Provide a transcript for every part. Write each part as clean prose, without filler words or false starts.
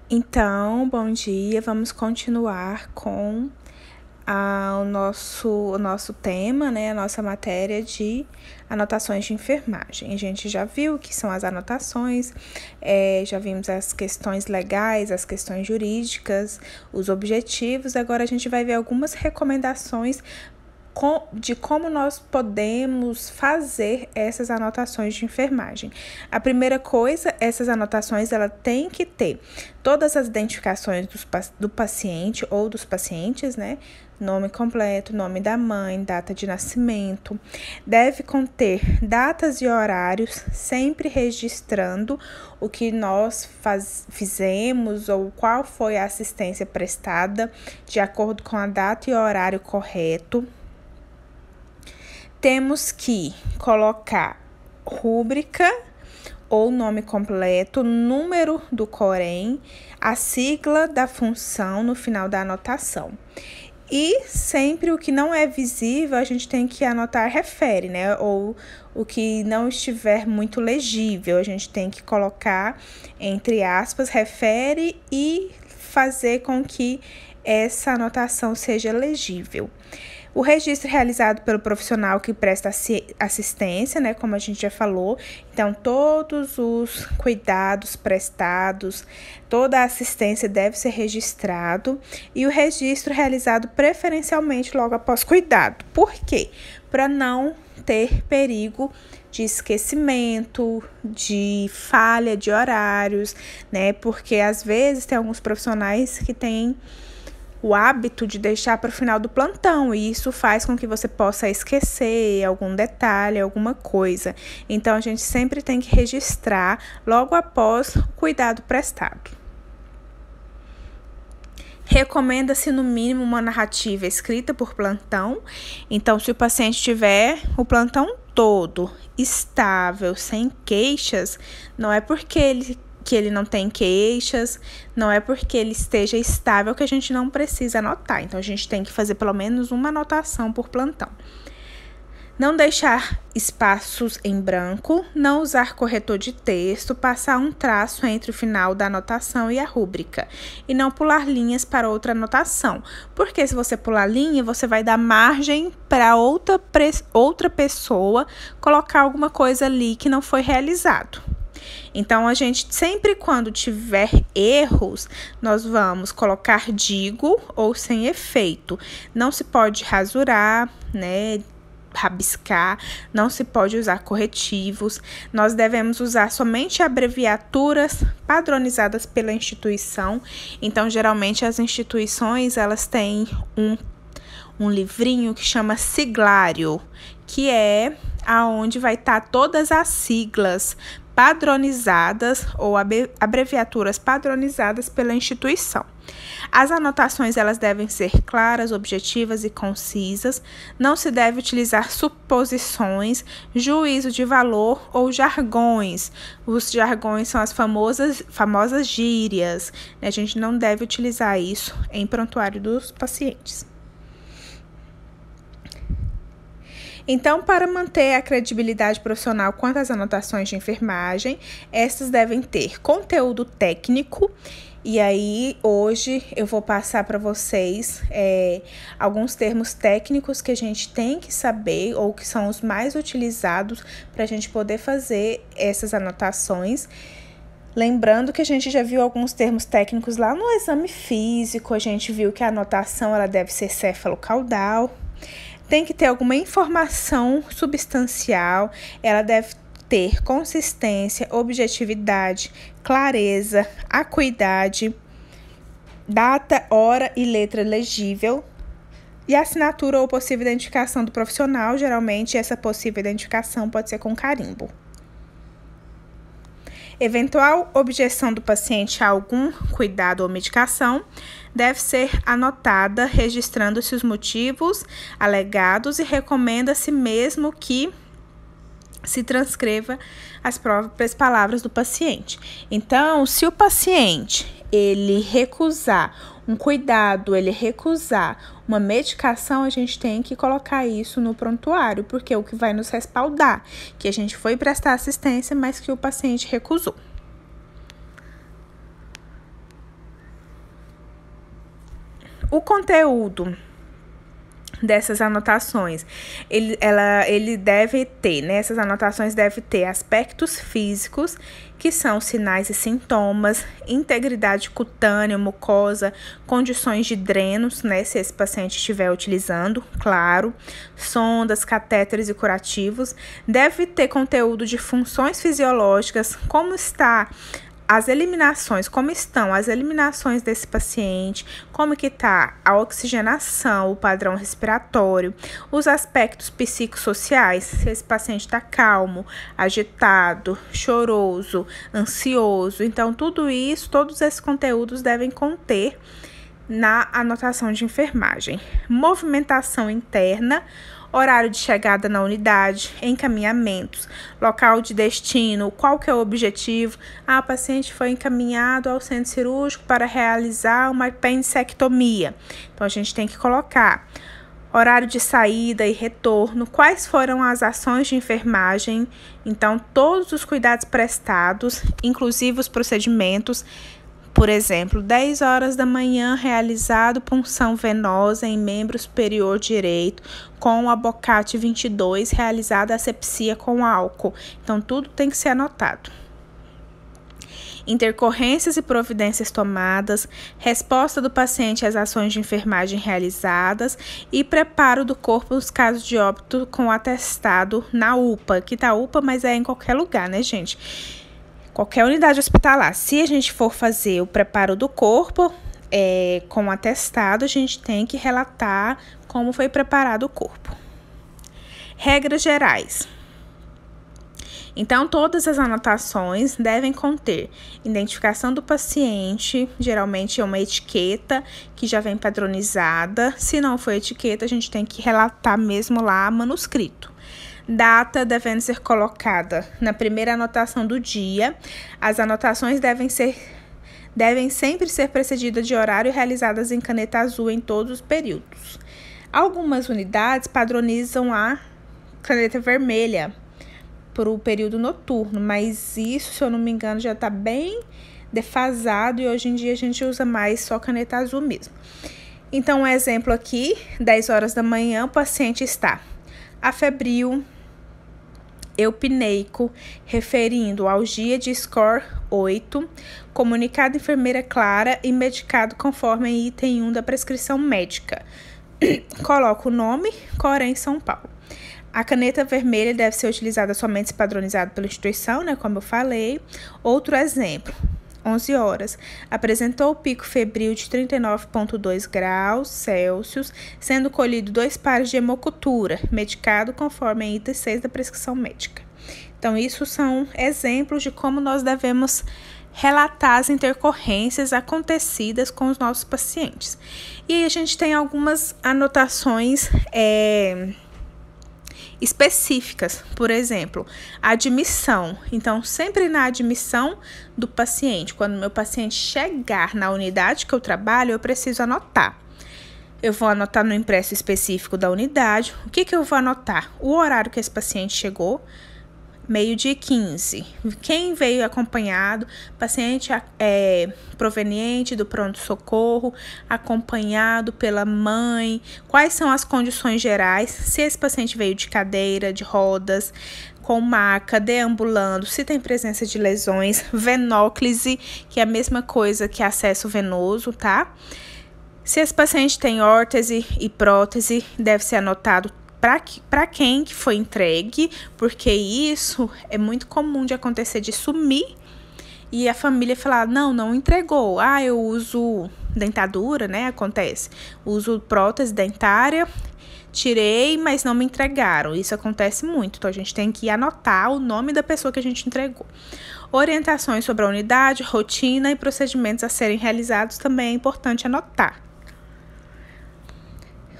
Então, bom dia, vamos continuar com o nosso tema, né? A nossa matéria de anotações de enfermagem. A gente já viu o que são as anotações, já vimos as questões legais, as questões jurídicas, os objetivos. Agora a gente vai ver algumas recomendações de como nós podemos fazer essas anotações de enfermagem. A primeira coisa, essas anotações ela tem que ter todas as identificações do paciente ou dos pacientes, né? Nome completo, nome da mãe, data de nascimento. Deve conter datas e horários, sempre registrando o que nós fizemos ou qual foi a assistência prestada, de acordo com a data e horário correto. Temos que colocar rúbrica ou nome completo, número do Corém, a sigla da função no final da anotação. E sempre o que não é visível, a gente tem que anotar refere, né? Ou o que não estiver muito legível, a gente tem que colocar entre aspas, refere e fazer com que essa anotação seja legível. O registro realizado pelo profissional que presta assistência, né, como a gente já falou, então todos os cuidados prestados, toda a assistência deve ser registrado e o registro realizado preferencialmente logo após cuidado. Por quê? Para não ter perigo de esquecimento, de falha de horários, né, porque às vezes tem alguns profissionais que têm o hábito de deixar para o final do plantão, e isso faz com que você possa esquecer algum detalhe, alguma coisa. Então, a gente sempre tem que registrar logo após o cuidado prestado. Recomenda-se, no mínimo, uma narrativa escrita por plantão. Então, se o paciente tiver o plantão todo estável, sem queixas, não é porque ele não tem queixas, não é porque ele esteja estável que a gente não precisa anotar. Então, a gente tem que fazer pelo menos uma anotação por plantão. Não deixar espaços em branco, não usar corretor de texto, passar um traço entre o final da anotação e a rúbrica. E não pular linhas para outra anotação. Porque se você pular linha, você vai dar margem para outra pessoa colocar alguma coisa ali que não foi realizado. Então, a gente sempre quando tiver erros, nós vamos colocar digo ou sem efeito. Não se pode rasurar, né? Rabiscar, não se pode usar corretivos. Nós devemos usar somente abreviaturas padronizadas pela instituição. Então, geralmente as instituições, elas têm um livrinho que chama siglário, que é aonde vai estar todas as siglas padronizadas ou abreviaturas padronizadas pela instituição. As anotações elas devem ser claras, objetivas e concisas. Não se deve utilizar suposições, juízo de valor ou jargões. Os jargões são as famosas gírias. A gente não deve utilizar isso em prontuário dos pacientes. Então, para manter a credibilidade profissional quanto às anotações de enfermagem, estas devem ter conteúdo técnico. E aí, hoje, eu vou passar para vocês alguns termos técnicos que a gente tem que saber ou que são os mais utilizados para a gente poder fazer essas anotações. Lembrando que a gente já viu alguns termos técnicos lá no exame físico, a gente viu que a anotação ela deve ser céfalo-caudal. Tem que ter alguma informação substancial, ela deve ter consistência, objetividade, clareza, acuidade, data, hora e letra legível e assinatura ou possível identificação do profissional. Geralmente, essa possível identificação pode ser com carimbo. Eventual objeção do paciente a algum cuidado ou medicação deve ser anotada, registrando-se os motivos alegados e recomenda-se mesmo que se transcreva as próprias palavras do paciente. Então, se o paciente ele recusar um cuidado, ele recusar uma medicação, a gente tem que colocar isso no prontuário, porque é o que vai nos respaldar, que a gente foi prestar assistência, mas que o paciente recusou. O conteúdo dessas anotações, ele deve ter, né? Essas anotações devem ter aspectos físicos, que são sinais e sintomas, integridade cutânea, mucosa, condições de drenos, né? Se esse paciente estiver utilizando, claro, sondas, catéteres e curativos. Deve ter conteúdo de funções fisiológicas, como está as eliminações, como estão as eliminações desse paciente, como que está a oxigenação, o padrão respiratório, os aspectos psicossociais, se esse paciente está calmo, agitado, choroso, ansioso. Então, tudo isso, todos esses conteúdos devem conter na anotação de enfermagem. Movimentação interna, horário de chegada na unidade, encaminhamentos, local de destino, qual que é o objetivo. O paciente foi encaminhado ao centro cirúrgico para realizar uma apendicectomia. Então, a gente tem que colocar horário de saída e retorno, quais foram as ações de enfermagem, então, todos os cuidados prestados, inclusive os procedimentos. Por exemplo, 10 horas da manhã, realizado punção venosa em membro superior direito com abocate 22, realizada asepsia com álcool. Então, tudo tem que ser anotado. Intercorrências e providências tomadas, resposta do paciente às ações de enfermagem realizadas e preparo do corpo nos casos de óbito com atestado na UPA. Aqui tá UPA, mas é em qualquer lugar, né, gente? Qualquer unidade hospitalar. Se a gente for fazer o preparo do corpo com atestado, a gente tem que relatar como foi preparado o corpo. Regras gerais. Então, todas as anotações devem conter identificação do paciente, geralmente é uma etiqueta que já vem padronizada. Se não for etiqueta, a gente tem que relatar mesmo lá manuscrito. Data devendo ser colocada na primeira anotação do dia. As anotações devem sempre ser precedidas de horário e realizadas em caneta azul em todos os períodos. Algumas unidades padronizam a caneta vermelha para o período noturno, mas isso, se eu não me engano, já está bem defasado e hoje em dia a gente usa mais só caneta azul mesmo. Então, um exemplo aqui, 10 horas da manhã, o paciente está afebril, eupneico, referindo algia de score 8, comunicado enfermeira clara e medicado conforme item 1 da prescrição médica. Coloca o nome, Corém, São Paulo. A caneta vermelha deve ser utilizada somente se padronizado pela instituição, né, como eu falei. Outro exemplo, 11 horas, apresentou pico febril de 39,2 graus Celsius, sendo colhido 2 pares de hemocultura, medicado conforme item 6 da prescrição médica. Então, isso são exemplos de como nós devemos relatar as intercorrências acontecidas com os nossos pacientes. E aí a gente tem algumas anotações específicas, por exemplo, admissão. Então, sempre na admissão do paciente, quando meu paciente chegar na unidade que eu trabalho, eu preciso anotar. Eu vou anotar no impresso específico da unidade. O que eu vou anotar? O horário que esse paciente chegou, 12h15. Quem veio acompanhado, paciente proveniente do pronto-socorro, acompanhado pela mãe, quais são as condições gerais, se esse paciente veio de cadeira, de rodas, com maca, deambulando, se tem presença de lesões, venóclise, que é a mesma coisa que acesso venoso, tá? Se esse paciente tem órtese e prótese, deve ser anotado para quem que foi entregue, porque isso é muito comum de acontecer, de sumir e a família falar, não entregou. Eu uso dentadura, né? Acontece. Uso prótese dentária, tirei, mas não me entregaram. Isso acontece muito, então a gente tem que anotar o nome da pessoa que a gente entregou. Orientações sobre a unidade, rotina e procedimentos a serem realizados também é importante anotar.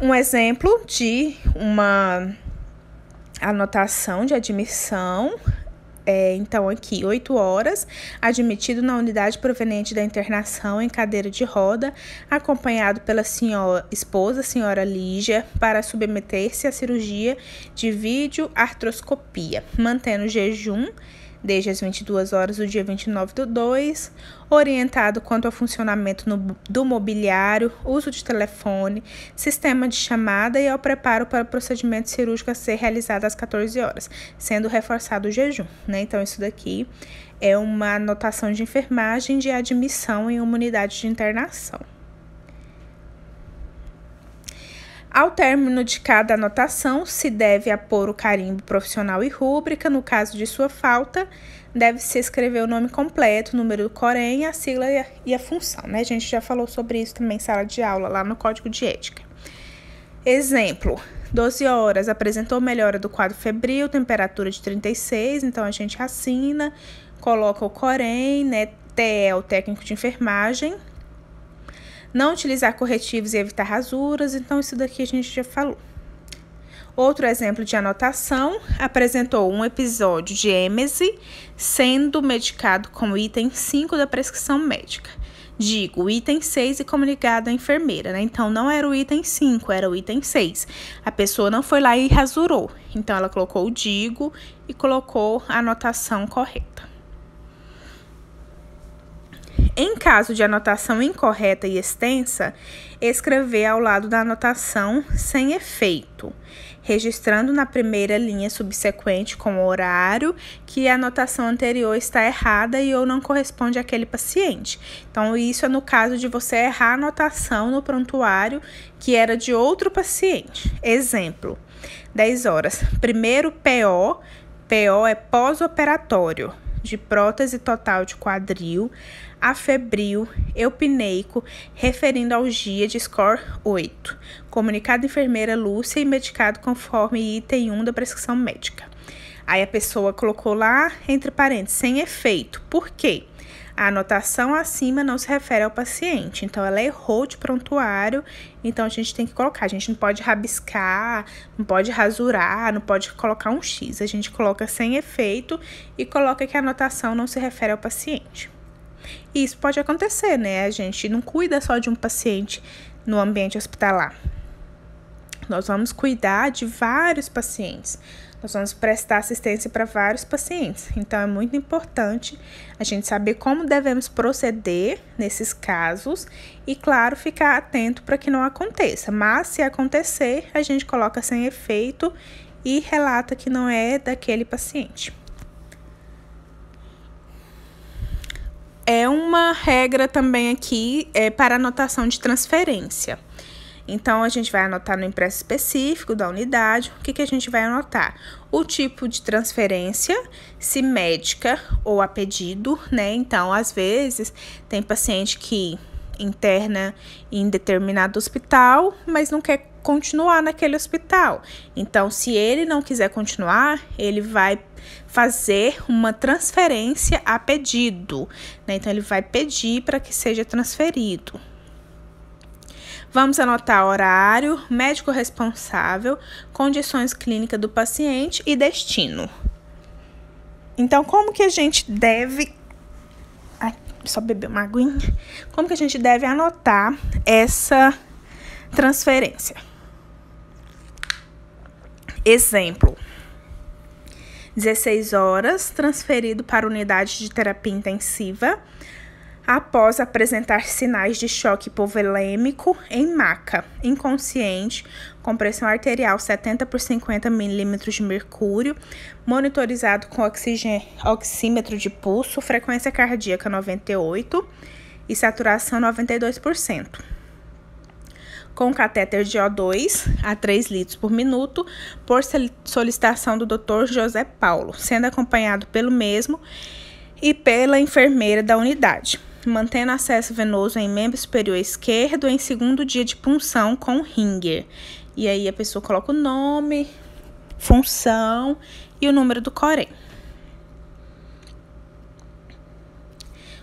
Um exemplo de uma anotação de admissão, então aqui, 8 horas, admitido na unidade proveniente da internação em cadeira de roda, acompanhado pela esposa, senhora Lígia, para submeter-se à cirurgia de videoartroscopia, mantendo jejum desde as 22 horas do dia 29/2, orientado quanto ao funcionamento do mobiliário, uso de telefone, sistema de chamada e ao preparo para o procedimento cirúrgico a ser realizado às 14 horas, sendo reforçado o jejum, né? Então, isso daqui é uma anotação de enfermagem de admissão em uma unidade de internação. Ao término de cada anotação, se deve apor o carimbo profissional e rúbrica. No caso de sua falta, deve-se escrever o nome completo, o número do Corém, a sigla e a função, né? A gente já falou sobre isso também em sala de aula, lá no Código de Ética. Exemplo, 12 horas, apresentou melhora do quadro febril, temperatura de 36, então a gente assina, coloca o Corém, né? TE, o técnico de enfermagem. Não utilizar corretivos e evitar rasuras, então isso daqui a gente já falou. Outro exemplo de anotação, apresentou um episódio de êmese, sendo medicado com o item 5 da prescrição médica. Digo, o item 6 e comunicado à enfermeira, né? Então, não era o item 5, era o item 6. A pessoa não foi lá e rasurou. Então, ela colocou o digo e colocou a anotação correta. Em caso de anotação incorreta e extensa, escrever ao lado da anotação sem efeito, registrando na primeira linha subsequente com o horário que a anotação anterior está errada e ou não corresponde àquele paciente. Então, isso é no caso de você errar a anotação no prontuário que era de outro paciente. Exemplo, 10 horas. Primeiro PO é pós-operatório, de prótese total de quadril, afebril, eupineico, referindo ao GIA de score 8. Comunicado enfermeira Lúcia e medicado conforme item 1 da prescrição médica. Aí a pessoa colocou lá, entre parênteses, sem efeito. Por quê? A anotação acima não se refere ao paciente, então ela errou de prontuário, então a gente tem que colocar. A gente não pode rabiscar, não pode rasurar, não pode colocar um X. A gente coloca sem efeito e coloca que a anotação não se refere ao paciente. E isso pode acontecer, né? A gente não cuida só de um paciente no ambiente hospitalar. Nós vamos cuidar de vários pacientes. Nós vamos prestar assistência para vários pacientes. Então, é muito importante a gente saber como devemos proceder nesses casos e, claro, ficar atento para que não aconteça. Mas, se acontecer, a gente coloca sem efeito e relata que não é daquele paciente. É uma regra também aqui para anotação de transferência. Então, a gente vai anotar no impresso específico da unidade. O que a gente vai anotar? O tipo de transferência, se médica ou a pedido, né? Então, às vezes, tem paciente que interna em determinado hospital, mas não quer continuar naquele hospital. Então, se ele não quiser continuar, ele vai fazer uma transferência a pedido, né? Então, ele vai pedir para que seja transferido. Vamos anotar horário, médico responsável, condições clínicas do paciente e destino. Então, como que a gente deve... Ai, só beber uma aguinha. Como que a gente deve anotar essa transferência? Exemplo. 16 horas, transferido para unidade de terapia intensiva, após apresentar sinais de choque hipovolêmico em maca, inconsciente, com pressão arterial 70 por 50 milímetros de mercúrio, monitorizado com oxímetro de pulso, frequência cardíaca 98 e saturação 92%. Com catéter de O2 a 3 litros por minuto, por solicitação do Dr. José Paulo, sendo acompanhado pelo mesmo e pela enfermeira da unidade, mantendo acesso venoso em membro superior esquerdo em segundo dia de punção com Ringer. E aí a pessoa coloca o nome, função e o número do Corém.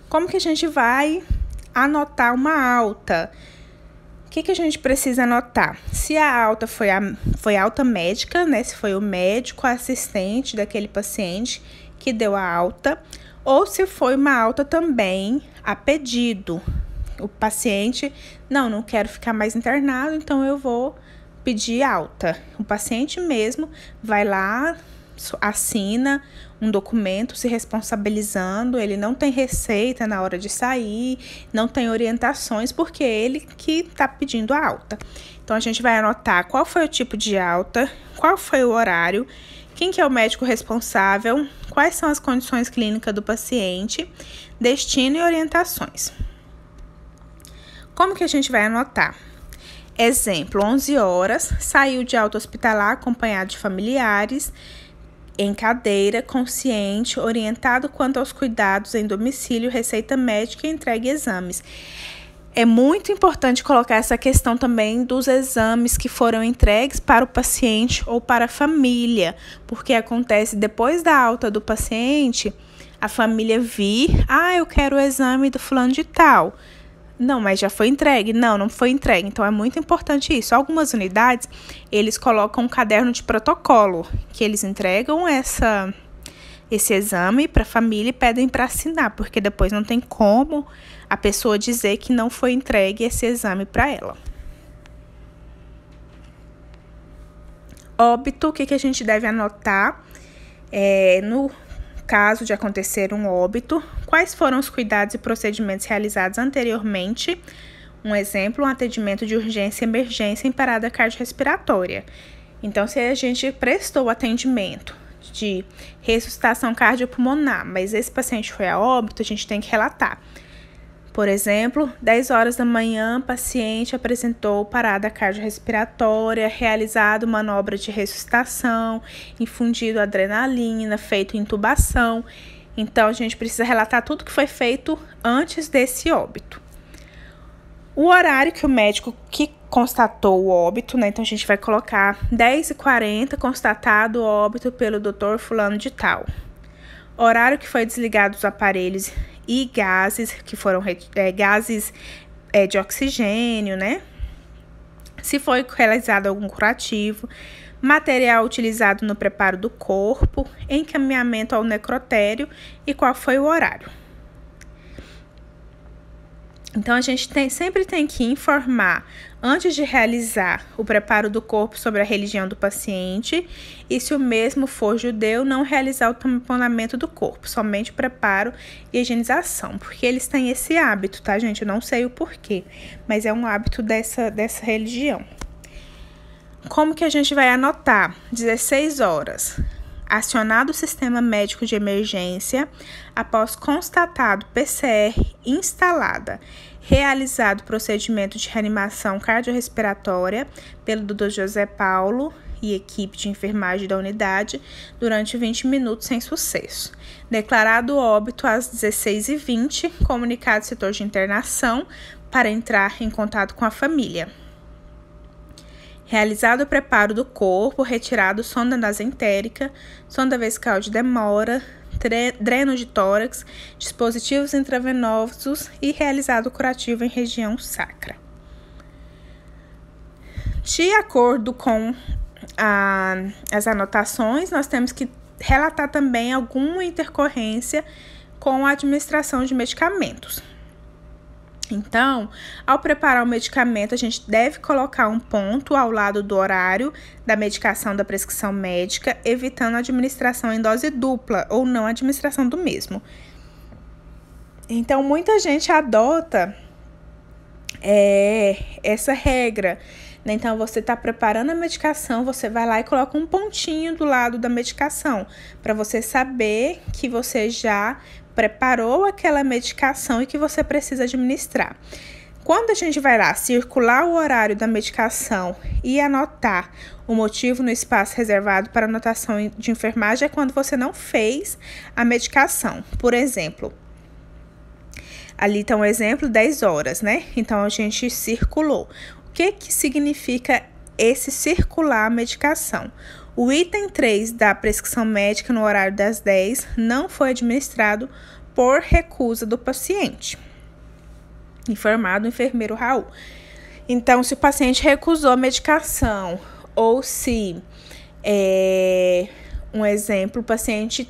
Como que a gente vai anotar uma alta? O que a gente precisa anotar? Se a alta foi alta médica, né? Se foi o médico assistente daquele paciente que deu a alta, ou se foi uma alta também a pedido. O paciente, não quero ficar mais internado, então eu vou pedir alta. O paciente mesmo vai lá, assina um documento se responsabilizando, ele não tem receita na hora de sair, não tem orientações, porque é ele que está pedindo a alta. Então, a gente vai anotar qual foi o tipo de alta, qual foi o horário, quem que é o médico responsável, quais são as condições clínicas do paciente, destino e orientações. Como que a gente vai anotar? Exemplo, 11 horas, saiu de alta hospitalar acompanhado de familiares, em cadeira, consciente, orientado quanto aos cuidados em domicílio, receita médica e entregue exames. É muito importante colocar essa questão também dos exames que foram entregues para o paciente ou para a família, porque acontece depois da alta do paciente, a família vir, eu quero o exame do fulano de tal. Não, mas já foi entregue? Não foi entregue. Então, é muito importante isso. Algumas unidades, eles colocam um caderno de protocolo, que eles entregam esse exame para a família e pedem para assinar, porque depois não tem como a pessoa dizer que não foi entregue esse exame para ela. Óbito, o que a gente deve anotar? No caso de acontecer um óbito, quais foram os cuidados e procedimentos realizados anteriormente? Um exemplo, um atendimento de urgência e emergência em parada cardiorrespiratória. Então, se a gente prestou atendimento de ressuscitação cardiopulmonar, mas esse paciente foi a óbito, a gente tem que relatar. Por exemplo, 10 horas da manhã, paciente apresentou parada cardiorrespiratória, realizado manobra de ressuscitação, infundido adrenalina, feito intubação. Então, a gente precisa relatar tudo que foi feito antes desse óbito. O horário que o médico que constatou o óbito, né? Então, a gente vai colocar 10h40, constatado o óbito pelo Dr. fulano de tal. Horário que foi desligado os aparelhos e gases, que foram gases de oxigênio, né? Se foi realizado algum curativo, material utilizado no preparo do corpo, encaminhamento ao necrotério e qual foi o horário. Então, a gente sempre tem que informar, antes de realizar o preparo do corpo, sobre a religião do paciente, e se o mesmo for judeu, não realizar o tamponamento do corpo, somente o preparo e higienização, porque eles têm esse hábito, tá, gente? Eu não sei o porquê, mas é um hábito dessa religião. Como que a gente vai anotar? 16 horas. Acionado o sistema médico de emergência, após constatado PCR instalada, realizado procedimento de reanimação cardiorrespiratória pelo Dr. José Paulo e equipe de enfermagem da unidade durante 20 minutos sem sucesso. Declarado óbito às 16h20, comunicado ao setor de internação para entrar em contato com a família. Realizado o preparo do corpo, retirado sonda nasentérica, sonda vesical de demora, dreno de tórax, dispositivos intravenosos e realizado o curativo em região sacra. De acordo com as anotações, nós temos que relatar também alguma intercorrência com a administração de medicamentos. Então, ao preparar o medicamento, a gente deve colocar um ponto ao lado do horário da medicação da prescrição médica, evitando a administração em dose dupla ou não a administração do mesmo. Então, muita gente adota essa regra, né? Então, você está preparando a medicação, você vai lá e coloca um pontinho do lado da medicação, para você saber que você já preparou aquela medicação e que você precisa administrar. Quando a gente vai lá circular o horário da medicação e anotar o motivo no espaço reservado para anotação de enfermagem, é quando você não fez a medicação. Por exemplo, ali está um exemplo, 10 horas, né? Então, a gente circulou. O que significa esse circular a medicação? O item 3 da prescrição médica no horário das 10 não foi administrado por recusa do paciente. Informado o enfermeiro Raul. Então, se o paciente recusou a medicação, ou se, um exemplo, o paciente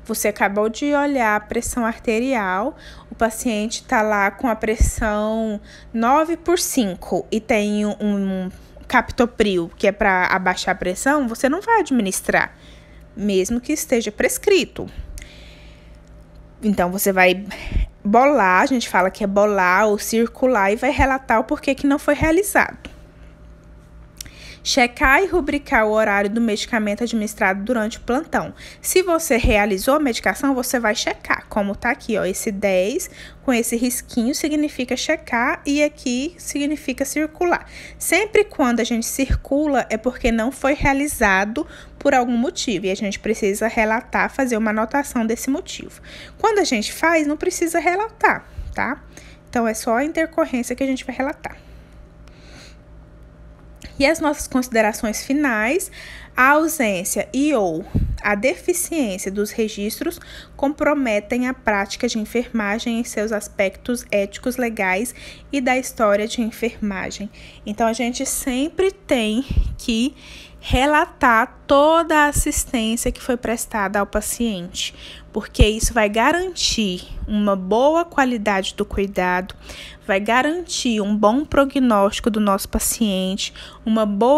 você acabou de olhar a pressão arterial, o paciente está lá com a pressão 9/5 e tem um captopril, que é para abaixar a pressão, você não vai administrar, mesmo que esteja prescrito. Então, você vai bolar, a gente fala que é bolar ou circular, e vai relatar o porquê que não foi realizado. Checar e rubricar o horário do medicamento administrado durante o plantão. Se você realizou a medicação, você vai checar, como tá aqui, ó, esse 10 com esse risquinho significa checar e aqui significa circular. Sempre quando a gente circula é porque não foi realizado por algum motivo e a gente precisa relatar, fazer uma anotação desse motivo. Quando a gente faz, não precisa relatar, tá? Então, é só a intercorrência que a gente vai relatar. E as nossas considerações finais: a ausência e ou a deficiência dos registros comprometem a prática de enfermagem em seus aspectos éticos, legais e da história de enfermagem. Então, a gente sempre tem que relatar toda a assistência que foi prestada ao paciente, porque isso vai garantir uma boa qualidade do cuidado, vai garantir um bom prognóstico do nosso paciente, uma boa